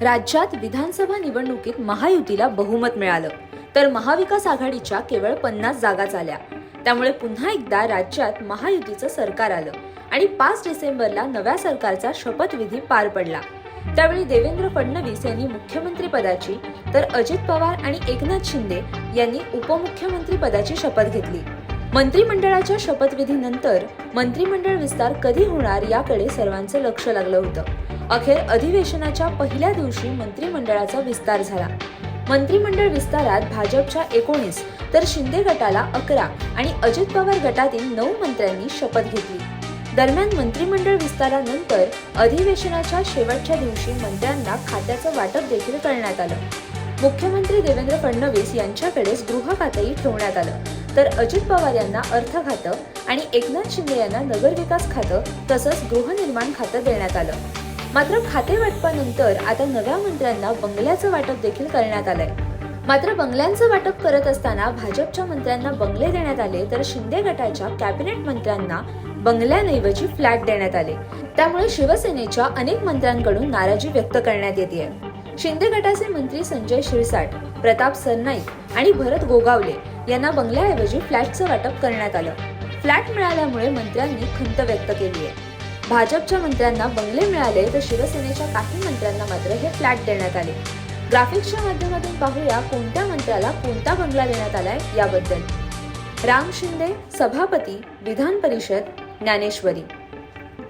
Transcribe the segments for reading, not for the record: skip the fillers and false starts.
राज्यात विधानसभा निवडणुकीत महायुतीला बहुमत मिळालं, तर महाविकास आघाडीच्या केवळ 50 जागाच आल्या. त्यामुळे पुन्हा एकदा राज्यात महायुतीचं सरकार आलं आणि 5 डिसेंबरला नव्या सरकारचा शपथविधी पार पडला. त्यावेळी देवेंद्र फडणवीस यांनी मुख्यमंत्री पदाची, तर अजित पवार आणि एकनाथ शिंदे यांनी उपमुख्यमंत्री पदाची शपथ घेतली. मंत्रिमंडळाच्या शपथविधीनंतर मंत्रिमंडळ विस्तार कधी होणार याकडे सर्वांचं लक्ष लागलं होतं. अखेर अधिवेशनाच्या पहिल्या दिवशी मंत्रिमंडळाचा विस्तार झाला. मंत्रिमंडळ विस्तारात भाजपच्या 19 तर शिंदे गटाला 11 आणि अजित पवार गटातील 9 मंत्र्यांनी शपथ घेतली. दरम्यान मंत्रिमंडळ विस्तारानंतर अधिवेशनाच्या शेवटच्या दिवशी मंत्र्यांना खात्याचं वाटप देखील करण्यात आलं. मुख्यमंत्री देवेंद्र फडणवीस यांच्याकडेच गृह खातेही ठेवण्यात आलं, तर अजित पवार यांना अर्थ खातं आणि एकनाथ शिंदे यांना नगरविकास खातं तसंच गृहनिर्माण खातं देण्यात आलं. मात्र खाते वाटपानंतर आता नव्या मंत्र्यांना बंगल्याचं वाटप देखील करण्यात आलंय. मात्र बंगल्यांचं वाटप करत असताना भाजपच्या मंत्र्यांना बंगले देण्यात आले, तर शिंदे गटाच्या कॅबिनेट मंत्र्यांना बंगल्यांऐवजी फ्लॅट देण्यात आले. त्यामुळे शिवसेनेच्या अनेक मंत्र्यांकडून नाराजी व्यक्त करण्यात येते. शिंदे गटाचे मंत्री संजय शिरसाट, प्रताप सरनाईक आणि भरत गोगावले यांना बंगल्याऐवजी फ्लॅटचं वाटप करण्यात आलं. फ्लॅट मिळाल्यामुळे मंत्र्यांनी खंत व्यक्त केली आहे. भाजपच्या मंत्र्यांना बंगले मिळाले, तर शिवसेनेच्या काही मंत्र्यांना मात्र हे फ्लॅट देण्यात आले. ग्राफिक्सच्या माध्यमातून पाहूया कोणत्या मंत्र्याला कोणता बंगला देण्यात आलाय याबद्दल. राम शिंदे, सभापती विधान परिषद ज्ञानेश्वरी.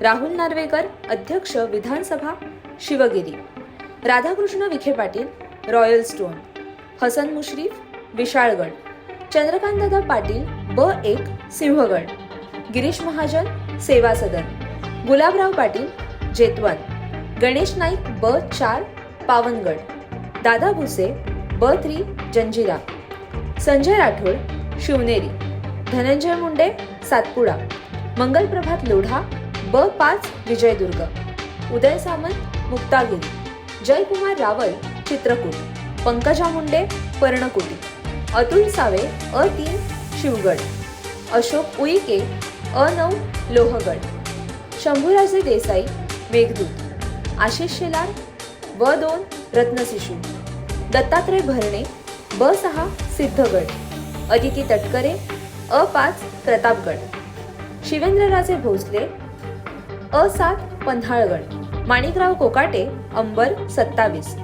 राहुल नार्वेकर, अध्यक्ष विधानसभा Shivgiri. Radhakrishna Vikhe Patil, royal stone. Hasan Mushrif, Vishalgad. Chandrakantdada Patil, B1 Sinhagad. Girish Mahajan, Seva Sadan. Gulabrao Patil, Jetavana. Ganesh Naik, B4 Pavangad. Dada Bhuse, B3 Janjira. Sanjay Rathod, Shivneri. Dhananjay Munde, Satpuda. Mangalprabhat Lodha, B5 Vijaydurg. Uday Samant, Muktagiri. Jaykumar Rawal, Chitrakoot. Pankaja Munde, Parnakuti. Atul Save, A3 Shivgad. Ashok Uike, A9 Lohagad. Shambhuraje Desai, Meghdoot. Ashish Shelar, B2 Ratnashishu. Dattatray Bharne, B6 Siddhagad. Aditi Tatkare, A5 Pratapgad. Shivendraraje Bhosale, A7 Panhalgad. Manikrao Kokate, Ambar 27.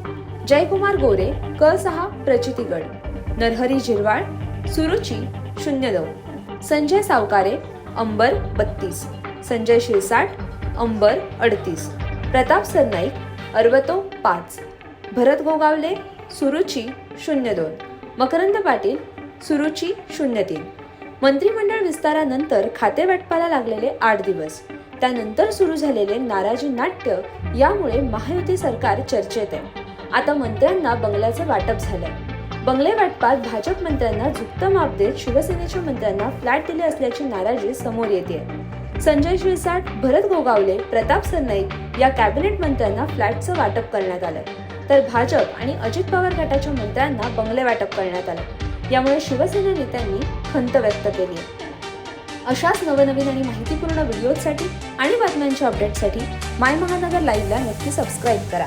Jaykumar Gore, K6 Prachitigad. Narhari Zirwal, Suruchi 09. Sanjay Savkare, Ambar 32. Sanjay Shirsat, Ambar 38. Pratap Sarnaik, अर्वतो 5. Bharat Gogawale, Suruchi 02. Makarand Patil, Suruchi 03. मंत्रिमंडळ विस्तारानंतर खाते वाटपाला लागलेले 8 दिवस, त्यानंतर सुरू झालेले नाराजी नाट्य यामुळे महायुती सरकार चर्चेत आहे. आता मंत्र्यांना बंगल्याचं वाटप झालंय. बंगले वाटपात भाजप मंत्र्यांना झुकतं माप देत शिवसेनेच्या मंत्र्यांना फ्लॅट दिले असल्याची नाराजी समोर येते. संजय शिरसाट, भरत गोगावले, प्रताप सरनाईक या कॅबिनेट मंत्र्यांना फ्लॅटचं वाटप करण्यात आलंय, तर भाजप आणि अजित पवार गटाच्या मंत्र्यांना बंगले वाटप करण्यात आलं. यामुळे शिवसेना नेत्यांनी खंत व्यक्त केली आहे. अशाच नवनवीन आणि माहितीपूर्ण व्हिडिओसाठी आणि बातम्यांच्या अपडेटसाठी माय महानगर लाईव्हला नक्की सबस्क्राईब करा.